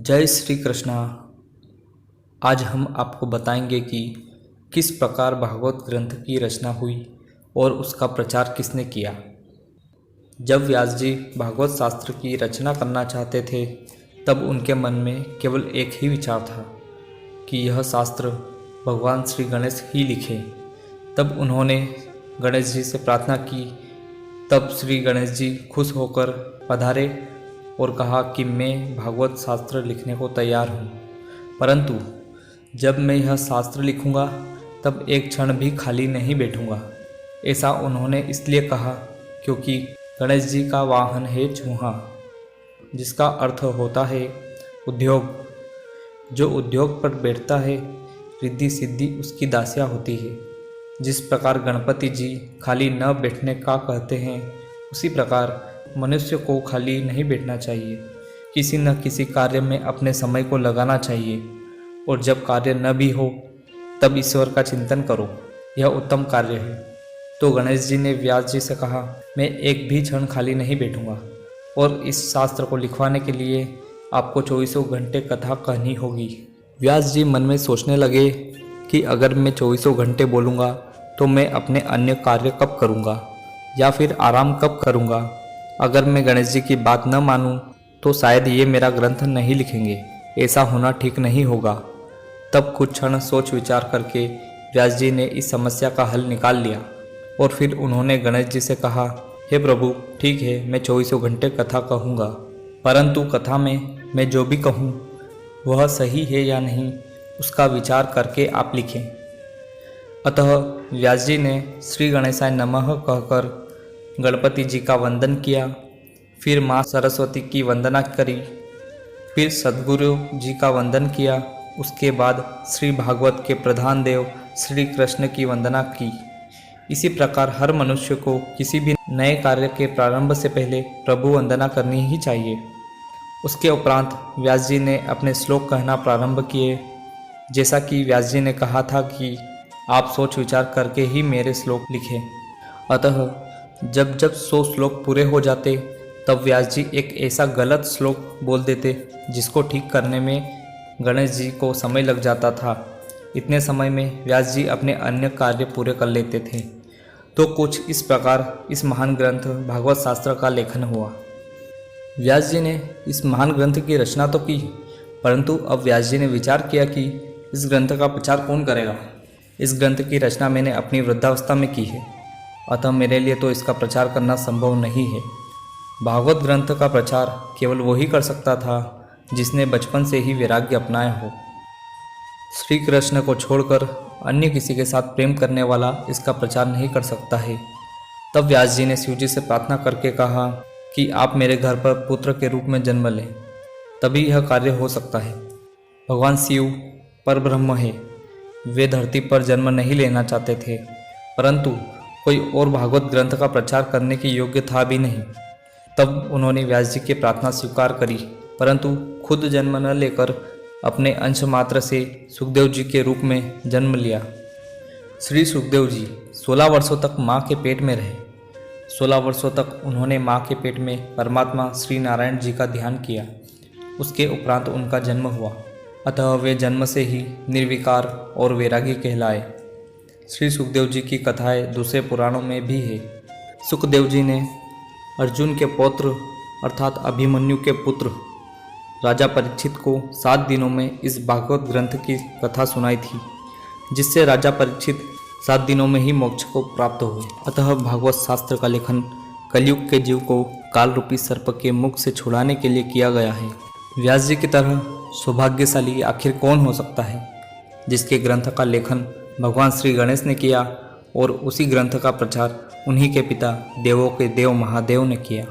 जय श्री कृष्णा। आज हम आपको बताएंगे कि किस प्रकार भागवत ग्रंथ की रचना हुई और उसका प्रचार किसने किया। जब व्यास जी भागवत शास्त्र की रचना करना चाहते थे तब उनके मन में केवल एक ही विचार था कि यह शास्त्र भगवान श्री गणेश ही लिखे। तब उन्होंने गणेश जी से प्रार्थना की। तब श्री गणेश जी खुश होकर पधारे और कहा कि मैं भागवत शास्त्र लिखने को तैयार हूँ, परंतु जब मैं यह शास्त्र लिखूँगा तब एक क्षण भी खाली नहीं बैठूँगा। ऐसा उन्होंने इसलिए कहा क्योंकि गणेश जी का वाहन है चूहा, जिसका अर्थ होता है उद्योग। जो उद्योग पर बैठता है रिद्धि सिद्धि उसकी दासियाँ होती है। जिस प्रकार गणपति जी खाली न बैठने का कहते हैं, उसी प्रकार मनुष्य को खाली नहीं बैठना चाहिए। किसी न किसी कार्य में अपने समय को लगाना चाहिए और जब कार्य न भी हो तब ईश्वर का चिंतन करो, यह उत्तम कार्य है। तो गणेश जी ने व्यास जी से कहा, मैं एक भी क्षण खाली नहीं बैठूंगा और इस शास्त्र को लिखवाने के लिए आपको 24 घंटे कथा कहनी होगी। व्यास जी मन में सोचने लगे कि अगर मैं 24 घंटे बोलूँगा तो मैं अपने अन्य कार्य कब करूँगा या फिर आराम कब करूँगा। अगर मैं गणेश जी की बात न मानूं तो शायद ये मेरा ग्रंथ नहीं लिखेंगे। ऐसा होना ठीक नहीं होगा। तब कुछ क्षण सोच विचार करके व्यास जी ने इस समस्या का हल निकाल लिया और फिर उन्होंने गणेश जी से कहा, हे प्रभु, ठीक है, मैं 24 घंटे कथा कहूँगा, परंतु कथा में मैं जो भी कहूँ वह सही है या नहीं उसका विचार करके आप लिखें। अतः व्यास जी ने श्री गणेशाय नमः कहकर गणपति जी का वंदन किया, फिर माँ सरस्वती की वंदना करी, फिर सद्गुरु जी का वंदन किया। उसके बाद श्री भागवत के प्रधान देव श्री कृष्ण की वंदना की। इसी प्रकार हर मनुष्य को किसी भी नए कार्य के प्रारंभ से पहले प्रभु वंदना करनी ही चाहिए। उसके उपरांत व्यास जी ने अपने श्लोक कहना प्रारंभ किए। जैसा कि व्यास जी ने कहा था कि आप सोच विचार करके ही मेरे श्लोक लिखें। अतः जब 100 श्लोक पूरे हो जाते तब व्यास जी एक ऐसा गलत श्लोक बोल देते जिसको ठीक करने में गणेश जी को समय लग जाता था। इतने समय में व्यास जी अपने अन्य कार्य पूरे कर लेते थे। तो कुछ इस प्रकार इस महान ग्रंथ भागवत शास्त्र का लेखन हुआ। व्यास जी ने इस महान ग्रंथ की रचना तो की, परंतु अब व्यास जी ने विचार किया कि इस ग्रंथ का प्रचार कौन करेगा। इस ग्रंथ की रचना मैंने अपनी वृद्धावस्था में की है, अतः मेरे लिए तो इसका प्रचार करना संभव नहीं है। भागवत ग्रंथ का प्रचार केवल वही कर सकता था जिसने बचपन से ही वैराग्य अपनाया हो। श्री कृष्ण को छोड़कर अन्य किसी के साथ प्रेम करने वाला इसका प्रचार नहीं कर सकता है। तब व्यास जी ने शिव जी से प्रार्थना करके कहा कि आप मेरे घर पर पुत्र के रूप में जन्म लें, तभी यह कार्य हो सकता है। भगवान शिव परब्रह्म है, वे धरती पर जन्म नहीं लेना चाहते थे, परंतु कोई और भागवत ग्रंथ का प्रचार करने की योग्य था भी नहीं। तब उन्होंने व्यास जी की प्रार्थना स्वीकार करी, परंतु खुद जन्म न लेकर अपने अंश मात्र से सुखदेव जी के रूप में जन्म लिया। श्री सुखदेव जी 16 वर्षों तक माँ के पेट में रहे। 16 वर्षों तक उन्होंने माँ के पेट में परमात्मा श्री नारायण जी का ध्यान किया। उसके उपरांत उनका जन्म हुआ, अतः वे जन्म से ही निर्विकार और वैरागी कहलाए। श्री सुखदेव जी की कथाएं दूसरे पुराणों में भी है। सुखदेव जी ने अर्जुन के पौत्र अर्थात अभिमन्यु के पुत्र राजा परीक्षित को 7 दिनों में इस भागवत ग्रंथ की कथा सुनाई थी, जिससे राजा परीक्षित 7 दिनों में ही मोक्ष को प्राप्त हुए। अतः भागवत शास्त्र का लेखन कलयुग के जीव को काल रूपी सर्प के मुख से छुड़ाने के लिए किया गया है। व्यास जी की तरह सौभाग्यशाली आखिर कौन हो सकता है जिसके ग्रंथ का लेखन भगवान श्री गणेश ने किया और उसी ग्रंथ का प्रचार उन्हीं के पिता देवों के देव महादेव ने किया।